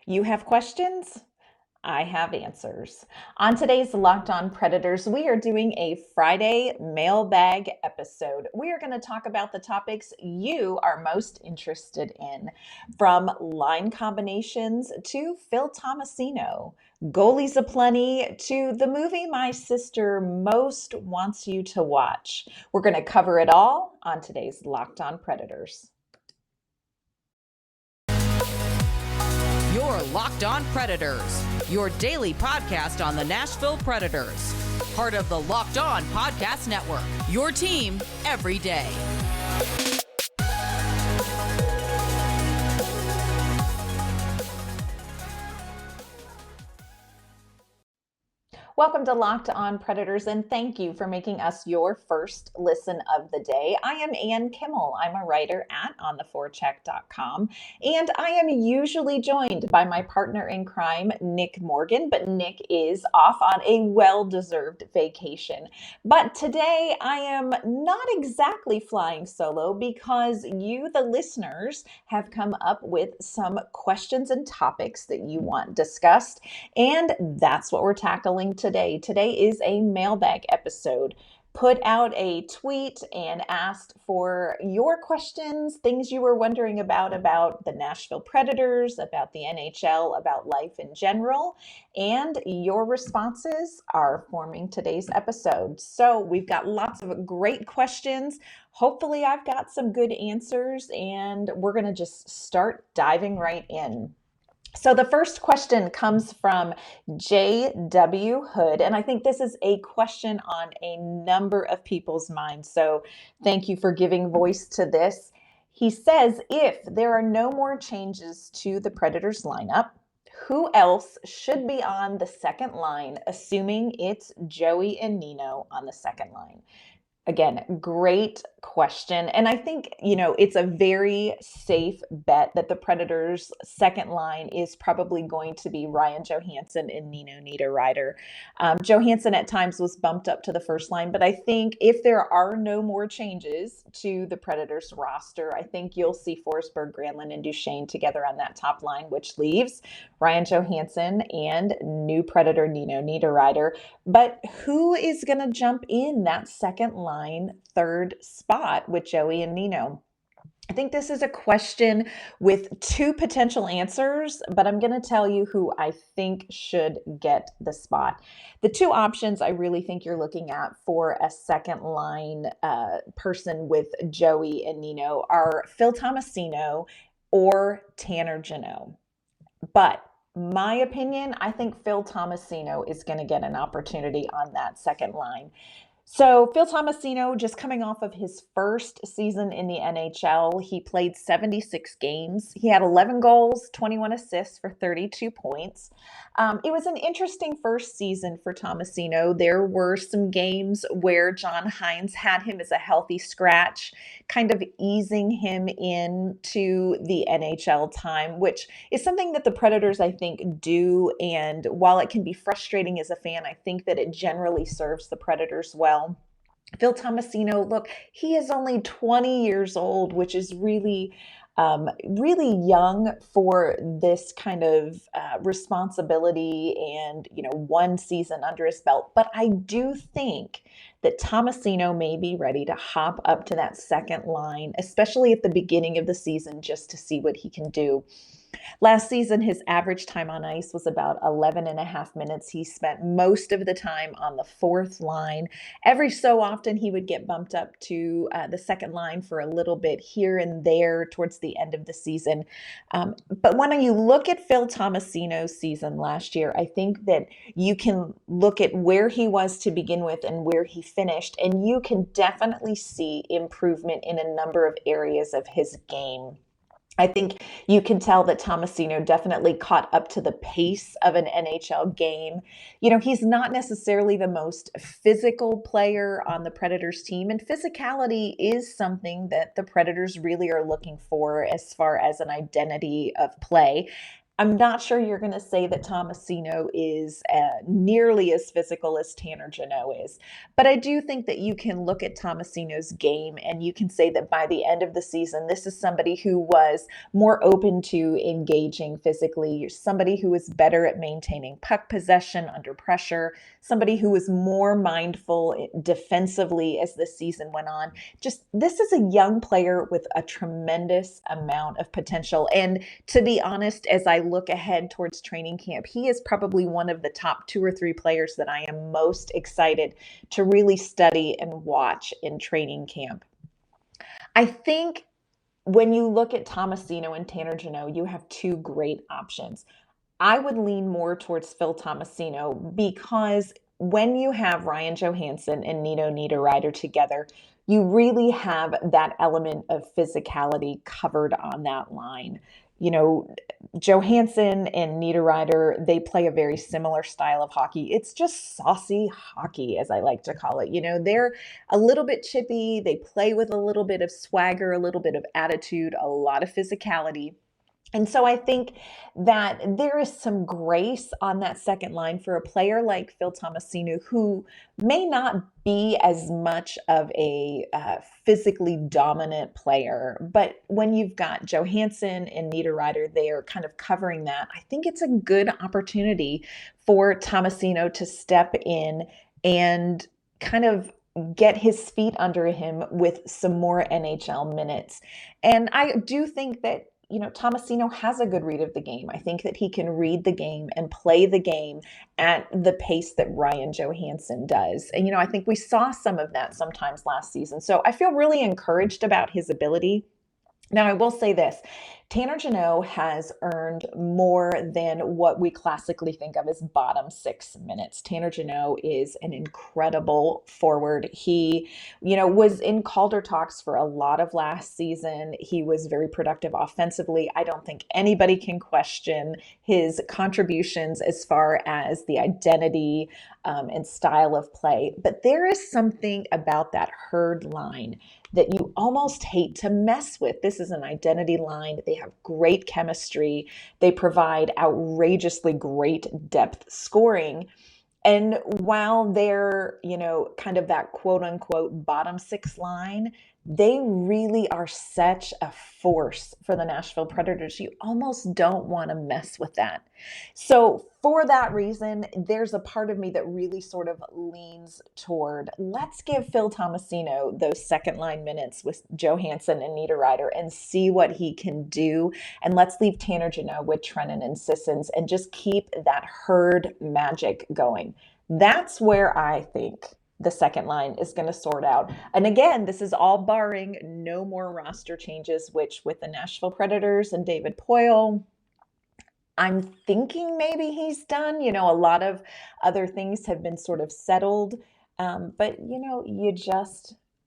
You have questions? I have answers. On today's Locked On Predators, we are doing a Friday mailbag episode. We are going to talk about the topics you are most interested in, from line combinations to Phil Thomasino, goalies aplenty to the movie my sister most wants you to watch. We're going to cover it all on today's Locked On Predators. Your Locked On Predators, your daily podcast on the Nashville Predators. Part of the Locked On Podcast Network, your team every day. Welcome to Locked On Predators, and thank you for making us your first listen of the day. I am Ann Kimmel. I'm a writer at ontheforecheck.com, and I am usually joined by my partner in crime, Nick Morgan, but Nick is off on a well-deserved vacation. But today I am not exactly flying solo because you, the listeners, have come up with some questions and topics that you want discussed, and that's what we're tackling today. Today is a mailbag episode. Put out a tweet and asked for your questions, things you were wondering about the Nashville Predators, about the NHL, about life in general, and your responses are forming today's episode. So we've got lots of great questions. Hopefully I've got some good answers, and we're going to just start diving right in. So the first question comes from J.W. Hood, and I think this is a question on a number of people's minds. So thank you for giving voice to this. He says, if there are no more changes to the Predators lineup, who else should be on the second line, assuming it's Joey and Nino on the second line? Again, great question. And I think, it's a very safe bet that the Predators' second line is probably going to be Ryan Johansen and Nino Niederreiter. Johansen at times was bumped up to the first line, but I think if there are no more changes to the Predators roster, I think you'll see Forsberg, Granlund, and Duchesne together on that top line, which leaves Ryan Johansen and new Predator Nino Niederreiter. But who is going to jump in that second line, third spot with Joey and Nino? I think this is a question with two potential answers, but I'm going to tell you who I think should get the spot. The two options I really think you're looking at for a second line person with Joey and Nino are Phil Thomasino or Tanner Jeannot. But my opinion, I think Phil Thomasino is going to get an opportunity on that second line. So Phil Thomasino, just coming off of his first season in the NHL, he played 76 games. He had 11 goals, 21 assists for 32 points. It was an interesting first season for Thomasino. There were some games where John Hines had him as a healthy scratch, kind of easing him into the NHL time, which is something that the Predators, I think, do. And while it can be frustrating as a fan, I think that it generally serves the Predators well. Phil Thomasino, look, he is only 20 years old, which is really young for this kind of responsibility and, one season under his belt. But I do think that Thomasino may be ready to hop up to that second line, especially at the beginning of the season, just to see what he can do. Last season, his average time on ice was about 11 and a half minutes. He spent most of the time on the fourth line. Every so often, he would get bumped up to the second line for a little bit here and there towards the end of the season. But when you look at Phil Thomasino's season last year, I think that you can look at where he was to begin with and where he finished, and you can definitely see improvement in a number of areas of his game. I think you can tell that Thomasino definitely caught up to the pace of an NHL game. He's not necessarily the most physical player on the Predators team, and physicality is something that the Predators really are looking for as far as an identity of play. I'm not sure you're going to say that Thomasino is nearly as physical as Tanner Jeannot is, but I do think that you can look at Thomasino's game and you can say that by the end of the season, this is somebody who was more open to engaging physically, somebody who was better at maintaining puck possession under pressure, somebody who was more mindful defensively as the season went on. Just this is a young player with a tremendous amount of potential. And to be honest, as I look ahead towards training camp, he is probably one of the top 2 or 3 players that I am most excited to really study and watch in training camp. I think when you look at Thomasino and Tanner Jeannot, you have 2 great options. I would lean more towards Phil Thomasino because when you have Ryan Johansson and Nino Niederreiter together, you really have that element of physicality covered on that line. You know, Johansson and Niederreiter, they play a very similar style of hockey. It's just saucy hockey, as I like to call it. You know, they're a little bit chippy. They play with a little bit of swagger, a little bit of attitude, a lot of physicality. And so I think that there is some grace on that second line for a player like Phil Tomasino, who may not be as much of a physically dominant player. But when you've got Johansson and Niederreiter, they are kind of covering that. I think it's a good opportunity for Tomasino to step in and kind of get his feet under him with some more NHL minutes. And I do think that Thomasino has a good read of the game. I think that he can read the game and play the game at the pace that Ryan Johansson does. And, I think we saw some of that sometimes last season. So I feel really encouraged about his ability. Now, I will say this. Tanner Jeannot has earned more than what we classically think of as bottom 6 minutes. Tanner Jeannot is an incredible forward. He, was in Calder talks for a lot of last season. He was very productive offensively. I don't think anybody can question his contributions as far as the identity and style of play. But there is something about that herd line that you almost hate to mess with. This is an identity line. They have great chemistry. They provide outrageously great depth scoring. And while they're, kind of that quote unquote bottom 6 line, they really are such a force for the Nashville Predators. You almost don't want to mess with that. So for that reason, there's a part of me that really sort of leans toward, let's give Phil Tomasino those second line minutes with Johansson and Niederreiter and see what he can do. And let's leave Tanner Jeannot with Trenin and Sissons and just keep that herd magic going. That's where I think the second line is going to sort out. And again, this is all barring no more roster changes, which with the Nashville Predators and David Poile, I'm thinking maybe he's done. A lot of other things have been sort of settled. But,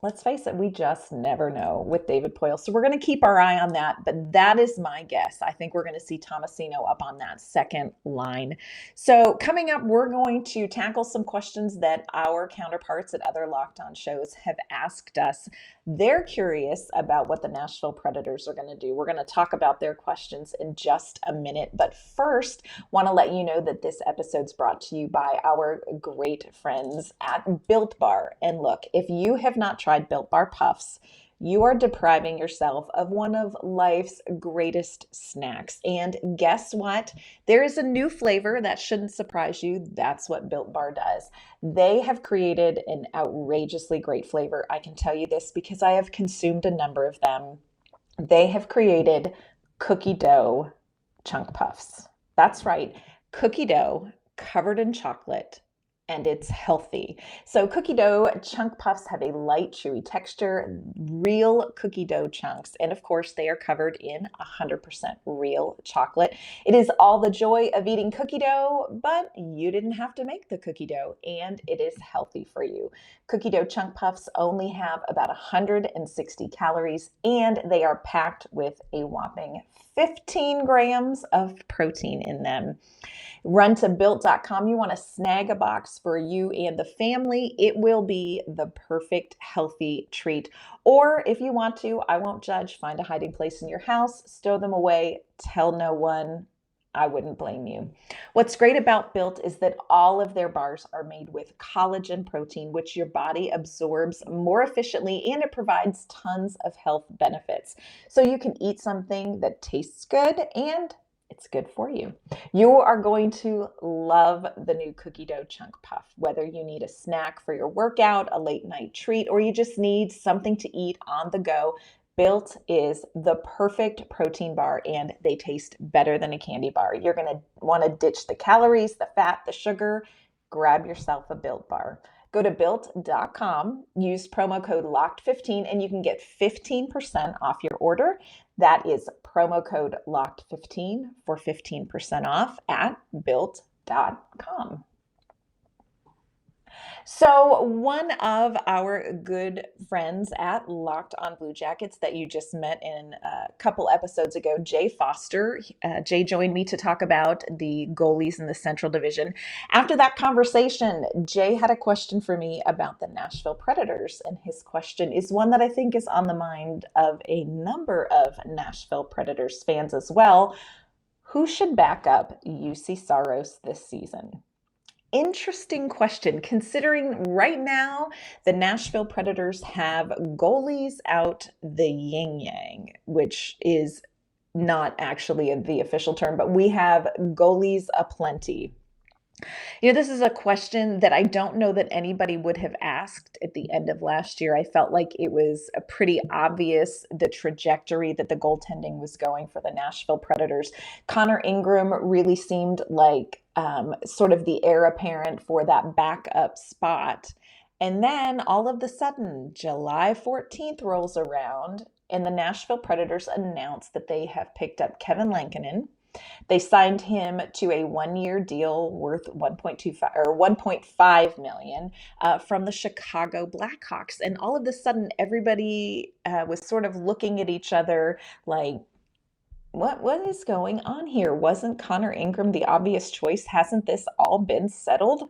let's face it, we just never know with David Poile. So we're going to keep our eye on that. But that is my guess. I think we're going to see Thomasino up on that second line. So coming up, we're going to tackle some questions that our counterparts at other Locked On shows have asked us. They're curious about what the Nashville Predators are going to do. We're going to talk about their questions in just a minute. But first, want to let you know that this episode's brought to you by our great friends at Built Bar. And look, if you have not tried Built Bar Puffs, you are depriving yourself of one of life's greatest snacks. And guess what? There is a new flavor that shouldn't surprise you. That's what Built Bar does. They have created an outrageously great flavor. I can tell you this because I have consumed a number of them. They have created cookie dough chunk puffs. That's right, cookie dough covered in chocolate. And it's healthy. So cookie dough chunk puffs have a light, chewy texture, real cookie dough chunks. And of course, they are covered in 100% real chocolate. It is all the joy of eating cookie dough, but you didn't have to make the cookie dough, and it is healthy for you. Cookie dough chunk puffs only have about 160 calories, and they are packed with a whopping 15 grams of protein in them. Run to built.com. You want to snag a box for you and the family. It will be the perfect healthy treat. Or if you want to, I won't judge, find a hiding place in your house, stow them away, tell no one. I wouldn't blame you. What's great about Built is that all of their bars are made with collagen protein, which your body absorbs more efficiently, and it provides tons of health benefits. So you can eat something that tastes good and it's good for you. You are going to love the new cookie dough chunk puff. Whether you need a snack for your workout, a late night treat, or you just need something to eat on the go, Built is the perfect protein bar, and they taste better than a candy bar. You're going to want to ditch the calories, the fat, the sugar. Grab yourself a Built bar. Go to built.com, use promo code LOCKED15, and you can get 15% off your order. That is promo code LOCKED15 for 15% off at built.com. So one of our good friends at Locked on Blue Jackets that you just met in a couple episodes ago, Jay Foster, Jay joined me to talk about the goalies in the Central Division. After that conversation, Jay had a question for me about the Nashville Predators, and his question is one that I think is on the mind of a number of Nashville Predators fans as well. Who should back up Juuse Saros this season? Interesting question, considering right now the Nashville Predators have goalies out the yin-yang, which is not actually the official term, but we have goalies aplenty. This is a question that I don't know that anybody would have asked at the end of last year. I felt like it was a pretty obvious the trajectory that the goaltending was going for the Nashville Predators. Connor Ingram really seemed like sort of the heir apparent for that backup spot. And then all of a sudden, July 14th rolls around, and the Nashville Predators announced that they have picked up Kevin Lankinen. They signed him to a one-year deal worth $1.5 million from the Chicago Blackhawks. And all of a sudden, everybody was sort of looking at each other like, what is going on here? Wasn't Connor Ingram the obvious choice? Hasn't this all been settled?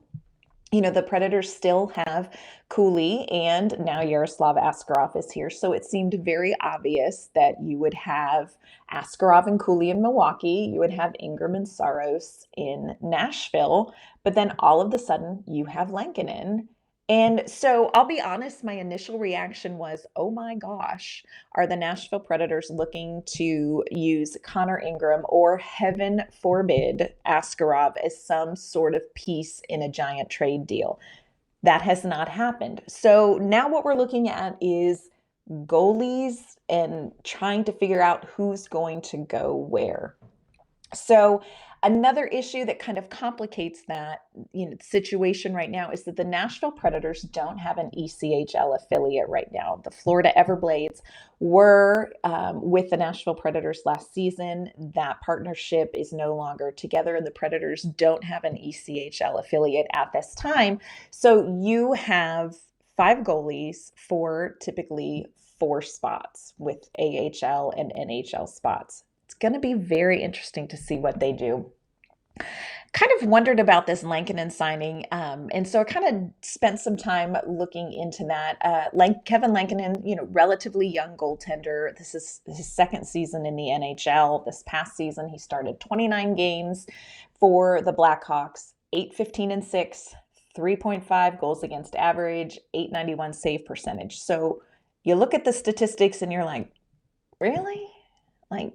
The Predators still have Cooley, and now Yaroslav Askarov is here. So it seemed very obvious that you would have Askarov and Cooley in Milwaukee. You would have Ingram and Saros in Nashville. But then all of a sudden, you have Lankinen. And so I'll be honest, my initial reaction was, oh my gosh, are the Nashville Predators looking to use Connor Ingram or, heaven forbid, Askarov as some sort of piece in a giant trade deal? That has not happened. So now what we're looking at is goalies and trying to figure out who's going to go where. So another issue that kind of complicates that situation right now is that the Nashville Predators don't have an ECHL affiliate right now. The Florida Everblades were with the Nashville Predators last season. That partnership is no longer together, and the Predators don't have an ECHL affiliate at this time. So you have 5 goalies for typically 4 spots with AHL and NHL spots. It's going to be very interesting to see what they do. Kind of wondered about this Lankinen signing, and so I kind of spent some time looking into that. Kevin Lankinen, relatively young goaltender. This is his second season in the NHL. This past season, he started 29 games for the Blackhawks, 8-15-6, 3.5 goals against average, 891 save percentage. So you look at the statistics and you're like, really? Like,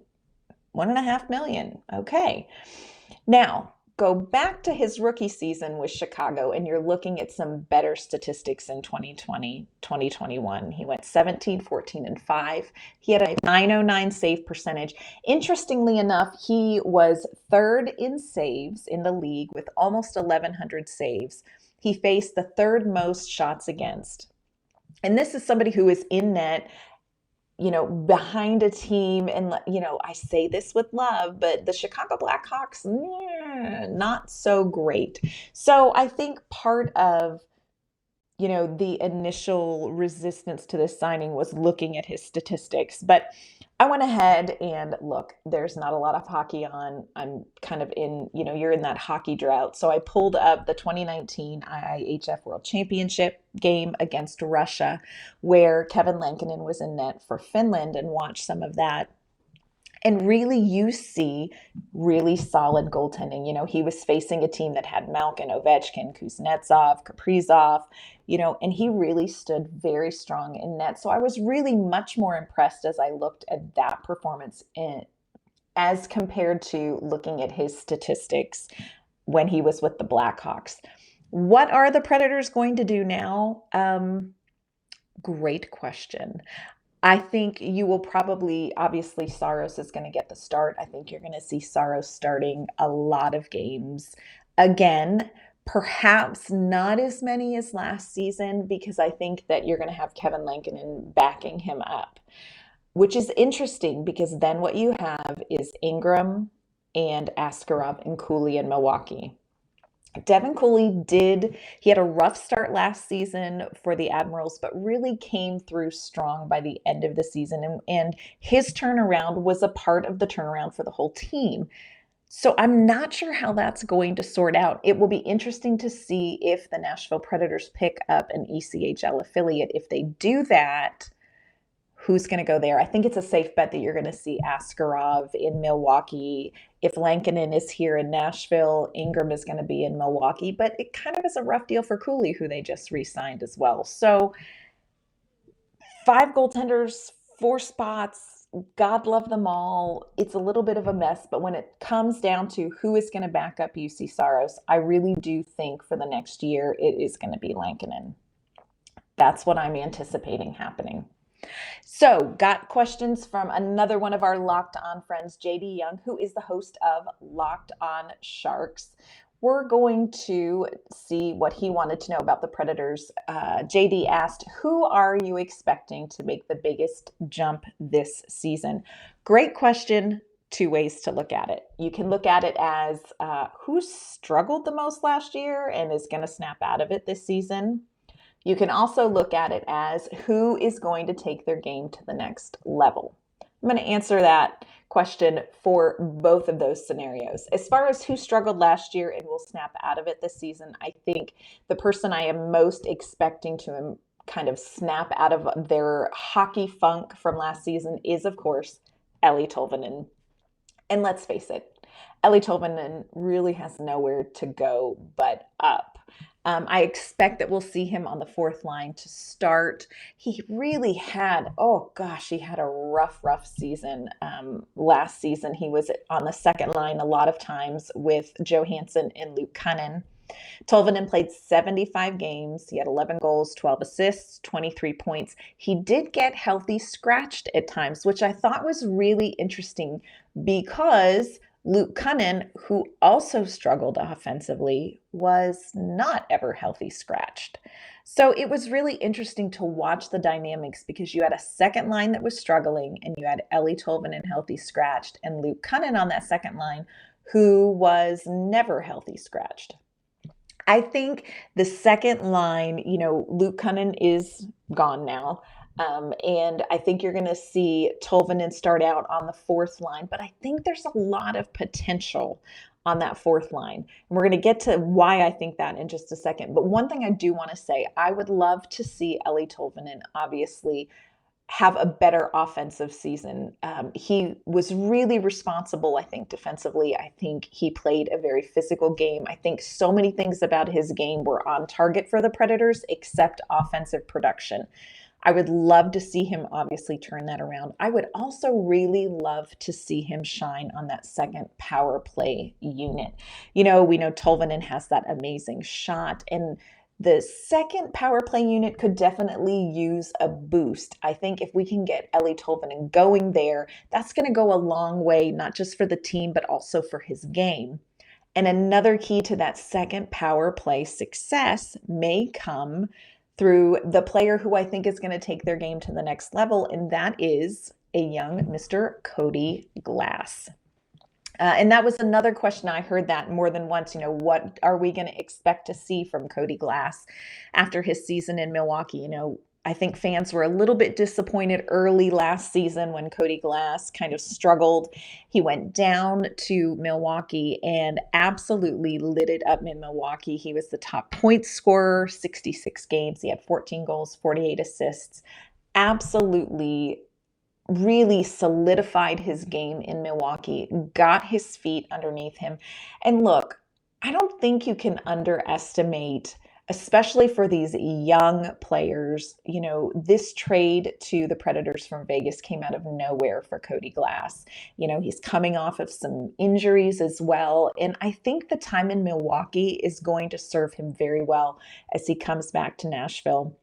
$1.5 million. Okay. Now, go back to his rookie season with Chicago, and you're looking at some better statistics in 2020, 2021. He went 17-14-5. He had a 909 save percentage. Interestingly enough, he was third in saves in the league with almost 1,100 saves. He faced the third most shots against. And this is somebody who is in net, behind a team. And, I say this with love, but the Chicago Blackhawks, not so great. So I think part of, the initial resistance to this signing was looking at his statistics. But I went ahead and look, there's not a lot of hockey on. I'm kind of in, you're in that hockey drought. So I pulled up the 2019 IIHF World Championship game against Russia, where Kevin Lankinen was in net for Finland, and watched some of that. And really, you see really solid goaltending. He was facing a team that had Malkin, Ovechkin, Kuznetsov, Kaprizov, and he really stood very strong in net. So I was really much more impressed as I looked at that performance as compared to looking at his statistics when he was with the Blackhawks. What are the Predators going to do now? Great question. I think you will probably, obviously, Saros is going to get the start. I think you're going to see Saros starting a lot of games. Again, perhaps not as many as last season, because I think that you're going to have Kevin Lankinen backing him up, which is interesting because then what you have is Ingram and Askarov and Cooley in Milwaukee. Devin Cooley he had a rough start last season for the Admirals, but really came through strong by the end of the season. And his turnaround was a part of the turnaround for the whole team. So I'm not sure how that's going to sort out. It will be interesting to see if the Nashville Predators pick up an ECHL affiliate. If they do that, who's going to go there? I think it's a safe bet that you're going to see Askarov in Milwaukee. If Lankinen is here in Nashville, Ingram is going to be in Milwaukee. But it kind of is a rough deal for Cooley, who they just re-signed as well. So 5 goaltenders, 4 spots. God love them all. It's a little bit of a mess. But when it comes down to who is going to back up Juuse Saros, I really do think for the next year it is going to be Lankinen. That's what I'm anticipating happening. So, got questions from another one of our Locked On friends, JD Young, who is the host of Locked On Sharks. We're going to see what he wanted to know about the Predators. JD asked, who are you expecting to make the biggest jump this season? Great question. 2 ways to look at it. You can look at it as who struggled the most last year and is going to snap out of it this season. You can also look at it as who is going to take their game to the next level. I'm going to answer that question for both of those scenarios. As far as who struggled last year and will snap out of it this season, I think the person I am most expecting to kind of snap out of their hockey funk from last season is, of course, Eeli Tolvanen. And let's face it, Eeli Tolvanen really has nowhere to go but up. I expect that we'll see him on the 4th line to start. He really had, he had a rough season. Last season, he was on the 2nd line a lot of times with Johansson and Luke Kunin. Tolvanen played 75 games. He had 11 goals, 12 assists, 23 points. He did get healthy scratched at times, which I thought was really interesting because Luke Kunin, who also struggled offensively, was not ever healthy scratched. So it was really interesting to watch the dynamics because you had a 2nd line that was struggling and you had Eeli Tolvanen healthy scratched and Luke Kunin on that 2nd line who was never healthy scratched. I think the 2nd line, Luke Kunin is gone now. And I think you're going to see Tolvanen start out on the 4th line, but I think there's a lot of potential on that 4th line. And we're going to get to why I think that in just a second. But one thing I do want to say, I would love to see Eeli Tolvanen obviously have a better offensive season. He was really responsible, I think, defensively. I think he played a very physical game. I think so many things about his game were on target for the Predators, except offensive production. I would love to see him obviously turn that around. I would also really love to see him shine on that 2nd power play unit. We know Tolvanen has that amazing shot, and the 2nd power play unit could definitely use a boost. I think if we can get Eeli Tolvanen going there, that's going to go a long way, not just for the team, but also for his game. And another key to that 2nd power play success may come through the player who I think is going to take their game to the next level, and that is a young Mr. Cody Glass. And that was another question. I heard that more than once. What are we going to expect to see from Cody Glass after his season in Milwaukee? I think fans were a little bit disappointed early last season when Cody Glass kind of struggled. He went down to Milwaukee and absolutely lit it up in Milwaukee. He was the top point scorer, 66 games. He had 14 goals, 48 assists. Absolutely really solidified his game in Milwaukee, got his feet underneath him. And look, I don't think you can underestimate, especially for these young players. This trade to the Predators from Vegas came out of nowhere for Cody Glass. He's coming off of some injuries as well. And I think the time in Milwaukee is going to serve him very well as he comes back to Nashville.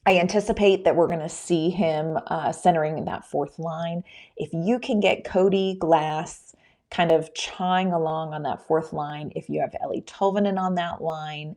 I anticipate that we're going to see him centering in that fourth line. If you can get Cody Glass kind of chawing along on that fourth line, if you have Ellie Tolvanen on that line,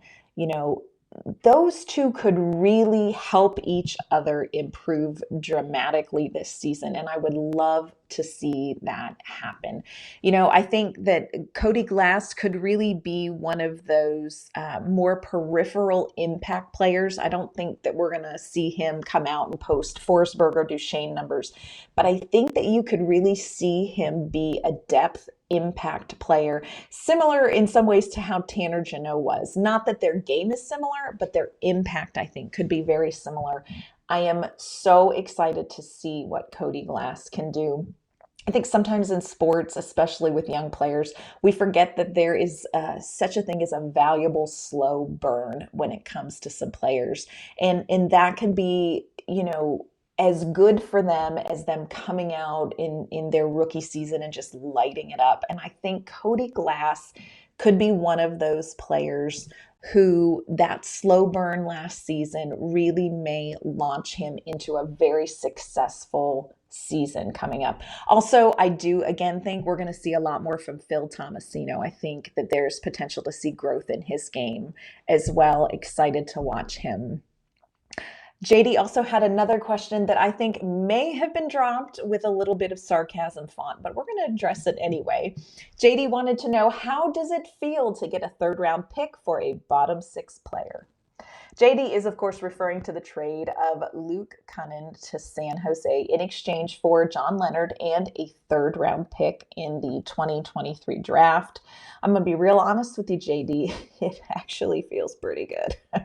those two could really help each other improve dramatically this season. And I would love to see that happen. I think that Cody Glass could really be one of those more peripheral impact players. I don't think that we're going to see him come out and post Forsberg or Duchesne numbers, but I think that you could really see him be a depth impact player, similar in some ways to how Tanner Jeannot was. Not that their game is similar, but their impact, I think, could be very similar. I am so excited to see what Cody Glass can do. I think sometimes in sports, especially with young players, we forget that there is such a thing as a valuable slow burn when it comes to some players. And that can be, as good for them as them coming out in their rookie season and just lighting it up. And I think Cody Glass could be one of those players who that slow burn last season really may launch him into a very successful season coming up. Also, I do again think we're going to see a lot more from Phil Thomasino. I think that there's potential to see growth in his game as well. Excited to watch him. JD also had another question that I think may have been dropped with a little bit of sarcasm font, but we're going to address it anyway. JD wanted to know, how does it feel to get a third round pick for a bottom six player? JD is, of course, referring to the trade of Luke Kunin to San Jose in exchange for John Leonard and a third round pick in the 2023 draft. I'm going to be real honest with you, JD. It actually feels pretty good.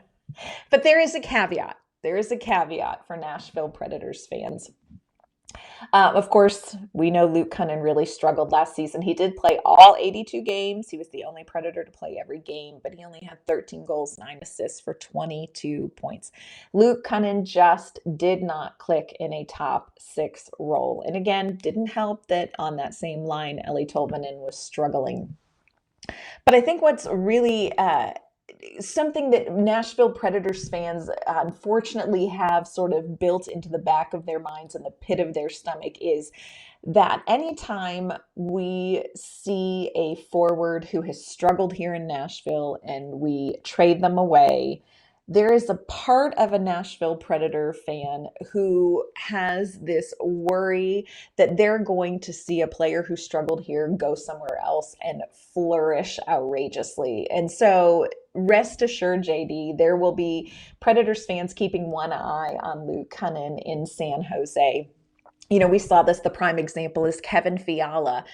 But there is a caveat. There is a caveat for Nashville Predators fans. Of course, we know Luke Kunin really struggled last season. He did play all 82 games. He was the only Predator to play every game, but he only had 13 goals, 9 assists for 22 points. Luke Kunin just did not click in a top six role. And again, didn't help that on that same line, Ellie Tolvanen was struggling. But I think what's really something that Nashville Predators fans unfortunately have sort of built into the back of their minds and the pit of their stomach is that anytime we see a forward who has struggled here in Nashville and we trade them away, there is a part of a Nashville Predator fan who has this worry that they're going to see a player who struggled here go somewhere else and flourish outrageously. And so rest assured, JD, there will be Predators fans keeping one eye on Luke Kunin in San Jose. We saw this, the prime example is Kevin Fiala,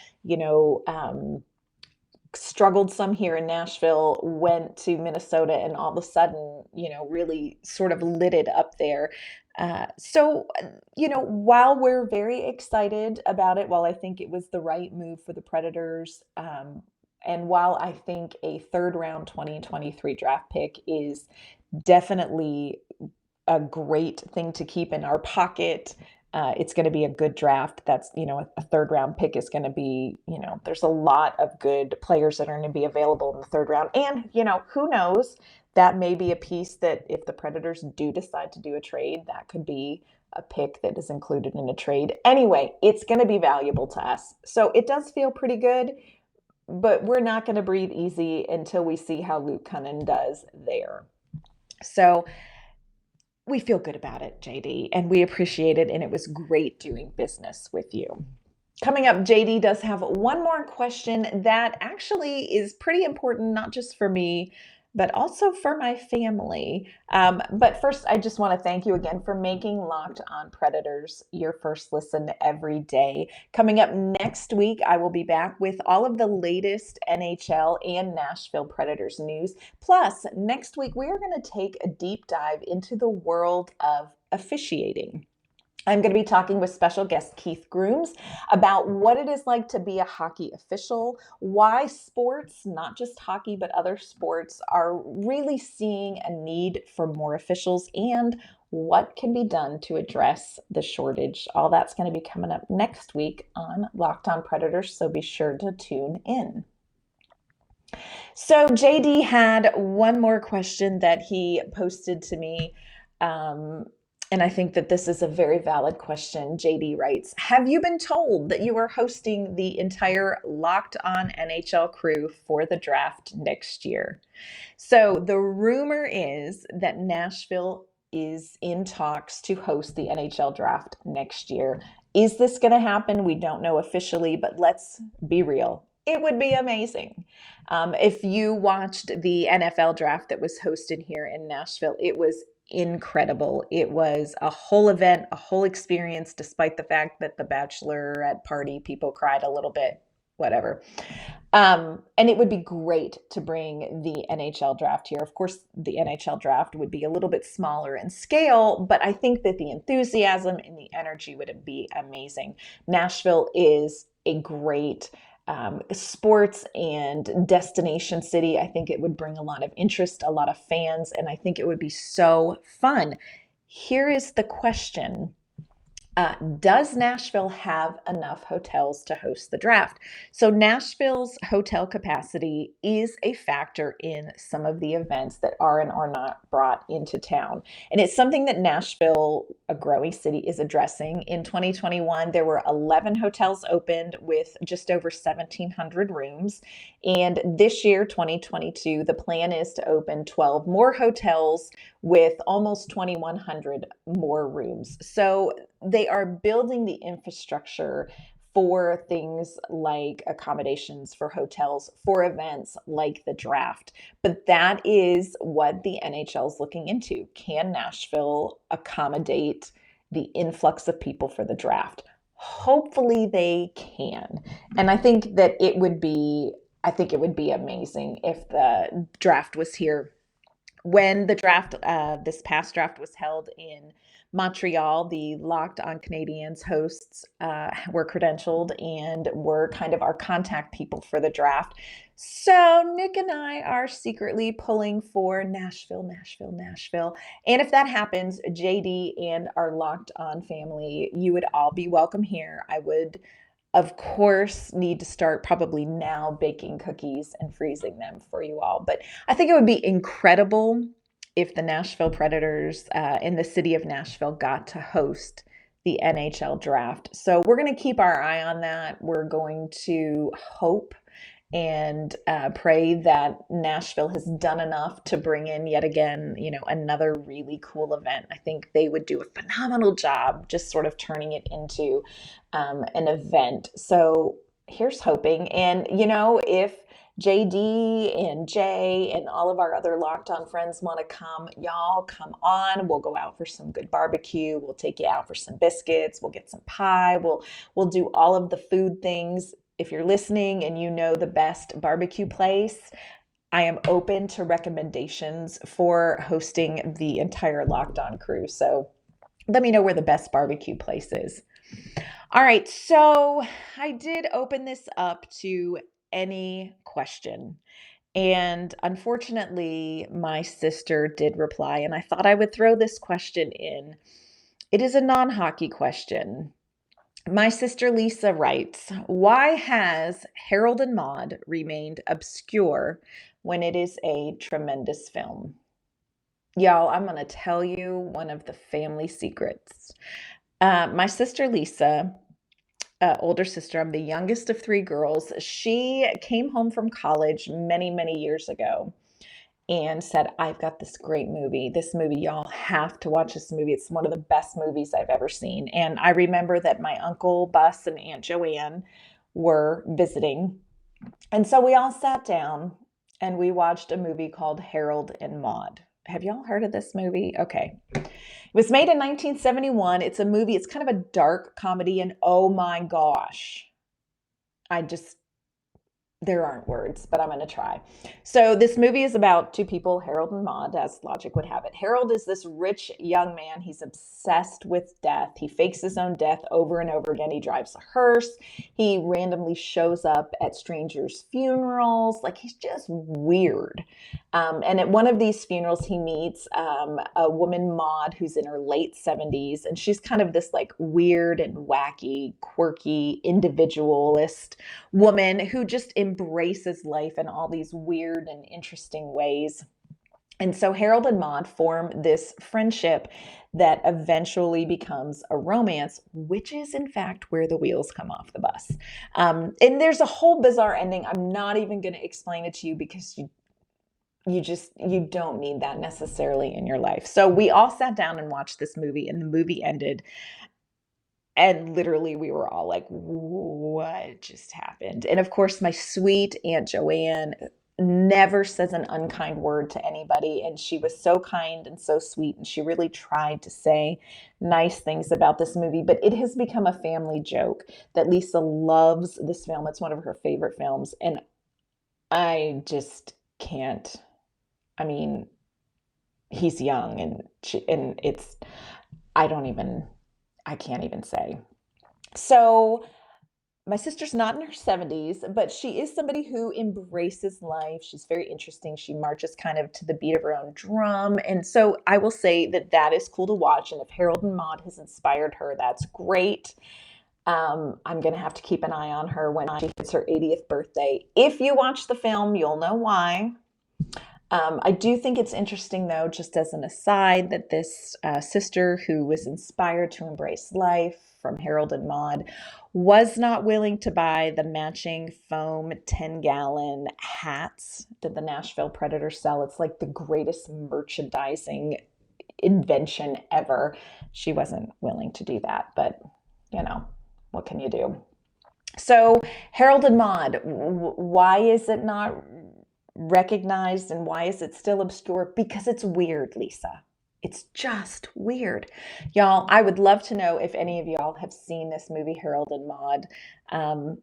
struggled some here in Nashville, went to Minnesota, and all of a sudden, really sort of lit it up there. So, while we're very excited about it, while I think it was the right move for the Predators, and while I think a third round 2023 draft pick is definitely a great thing to keep in our pocket, it's going to be a good draft. That's, a third round pick is going to be, there's a lot of good players that are going to be available in the third round. And, who knows, that may be a piece that if the Predators do decide to do a trade, that could be a pick that is included in a trade. Anyway, it's going to be valuable to us. So it does feel pretty good, but we're not going to breathe easy until we see how Luke Kunin does there. So we feel good about it, JD, and we appreciate it, and it was great doing business with you. Coming up, JD does have one more question that actually is pretty important, not just for me, but also for my family. But first, I just want to thank you again for making Locked On Predators your first listen every day. Coming up next week, I will be back with all of the latest NHL and Nashville Predators news. Plus, next week, we are going to take a deep dive into the world of officiating. I'm going to be talking with special guest Keith Grooms about what it is like to be a hockey official, why sports, not just hockey, but other sports, are really seeing a need for more officials, and what can be done to address the shortage. All that's going to be coming up next week on Locked On Predators, so be sure to tune in. So JD had one more question that he posted to me. And I think that this is a very valid question. JD writes, have you been told that you are hosting the entire Locked On NHL crew for the draft next year? So the rumor is that Nashville is in talks to host the NHL draft next year. Is this going to happen? We don't know officially, but let's be real. It would be amazing. If you watched the NFL draft that was hosted here in Nashville, it was incredible. It was a whole event, a whole experience, despite the fact that the bachelorette party, people cried a little bit, whatever. And it would be great to bring the NHL draft here. Of course, the NHL draft would be a little bit smaller in scale, but I think that the enthusiasm and the energy would be amazing. Nashville is a great sports and destination city. I think it would bring a lot of interest, a lot of fans, and I think it would be so fun. Here is the question. Does Nashville have enough hotels to host the draft? So Nashville's hotel capacity is a factor in some of the events that are and are not brought into town. And it's something that Nashville, a growing city, is addressing. In 2021, there were 11 hotels opened with just over 1,700 rooms. And this year, 2022, the plan is to open 12 more hotels with almost 2,100 more rooms. So they are building the infrastructure for things like accommodations for hotels, for events like the draft. But that is what the NHL is looking into. Can Nashville accommodate the influx of people for the draft? Hopefully they can. And I think it would be amazing if the draft was here. When the draft, this past draft was held in Montreal, the Locked On Canadiens hosts were credentialed and were kind of our contact people for the draft. So Nick and I are secretly pulling for Nashville, Nashville, Nashville. And if that happens, JD and our Locked On family, you would all be welcome here. I would, of course, need to start probably now baking cookies and freezing them for you all. But I think it would be incredible if the Nashville Predators in the city of Nashville got to host the NHL draft. So we're going to keep our eye on that. We're going to hope and pray that Nashville has done enough to bring in yet again, another really cool event. I think they would do a phenomenal job just sort of turning it into an event. So here's hoping. And, if JD and Jay and all of our other Locked On friends want to come, y'all come on. We'll go out for some good barbecue. We'll take you out for some biscuits. We'll get some pie. We'll do all of the food things. If you're listening and you know the best barbecue place, I am open to recommendations for hosting the entire Locked On crew. So let me know where the best barbecue place is. All right, so I did open this up to any question. And unfortunately, my sister did reply, and I thought I would throw this question in. It is a non-hockey question. My sister Lisa writes, why has Harold and Maude remained obscure when it is a tremendous film? Y'all, I'm going to tell you one of the family secrets. My sister Lisa, older sister, I'm the youngest of three girls. She came home from college many, many years ago and said, I've got this great movie. This movie, y'all have to watch this movie. It's one of the best movies I've ever seen. And I remember that my Uncle Bus and Aunt Joanne were visiting. And so we all sat down and we watched a movie called Harold and Maude. Have y'all heard of this movie? Okay. It was made in 1971. It's a movie. It's kind of a dark comedy. And oh my gosh, There aren't words, but I'm going to try. So this movie is about two people, Harold and Maude, as logic would have it. Harold is this rich young man. He's obsessed with death. He fakes his own death over and over again. He drives a hearse. He randomly shows up at strangers' funerals. Like, he's just weird. And at one of these funerals, he meets a woman, Maude, who's in her late 70s. And she's kind of this like weird and wacky, quirky individualist woman who just embraces life in all these weird and interesting ways. And so Harold and Maude form this friendship that eventually becomes a romance, which is in fact where the wheels come off the bus. And there's a whole bizarre ending. I'm not even going to explain it to you because you don't need that necessarily in your life. So we all sat down and watched this movie, and the movie ended. And literally, we were all like, what just happened? And of course, my sweet Aunt Joanne never says an unkind word to anybody. And she was so kind and so sweet. And she really tried to say nice things about this movie. But it has become a family joke that Lisa loves this film. It's one of her favorite films. And I just can't. I mean, he's young and it's, I can't even say. So my sister's not in her 70s, but she is somebody who embraces life. She's very interesting. She marches kind of to the beat of her own drum. And so I will say that that is cool to watch. And if Harold and Maude has inspired her, that's great. I'm going to have to keep an eye on her when she hits her 80th birthday. If you watch the film, you'll know why. I do think it's interesting, though, just as an aside, that this sister who was inspired to embrace life from Harold and Maude was not willing to buy the matching foam 10-gallon hats that the Nashville Predators sell. It's like the greatest merchandising invention ever. She wasn't willing to do that, but, what can you do? So Harold and Maude, why is it not recognized and why is it still obscure? Because it's weird, Lisa. It's just weird. Y'all, I would love to know if any of y'all have seen this movie, Harold and Maude.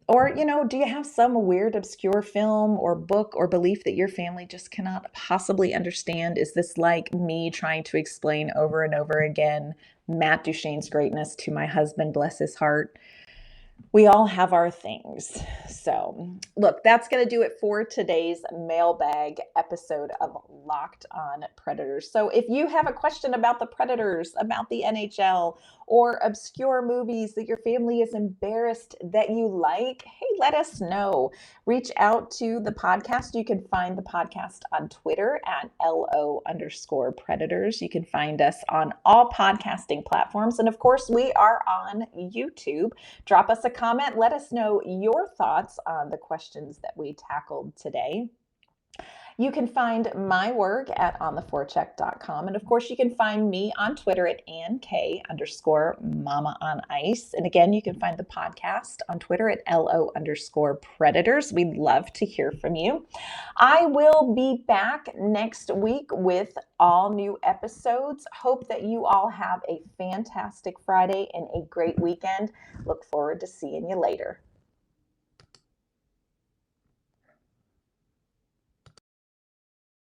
Or, do you have some weird, obscure film or book or belief that your family just cannot possibly understand? Is this like me trying to explain over and over again Matt Duchene's greatness to my husband, bless his heart? We all have our things. So, look, that's going to do it for today's mailbag episode of Locked On Predators. So, if you have a question about the Predators, about the NHL, or obscure movies that your family is embarrassed that you like, hey, let us know. Reach out to the podcast. You can find the podcast on Twitter at LO_Predators. You can find us on all podcasting platforms. And of course, we are on YouTube. Drop us a comment. Let us know your thoughts on the questions that we tackled today. You can find my work at ontheforecheck.com. And of course, you can find me on Twitter at AnnK_Mama on Ice. And again, you can find the podcast on Twitter at LO_Predators. We'd love to hear from you. I will be back next week with all new episodes. Hope that you all have a fantastic Friday and a great weekend. Look forward to seeing you later.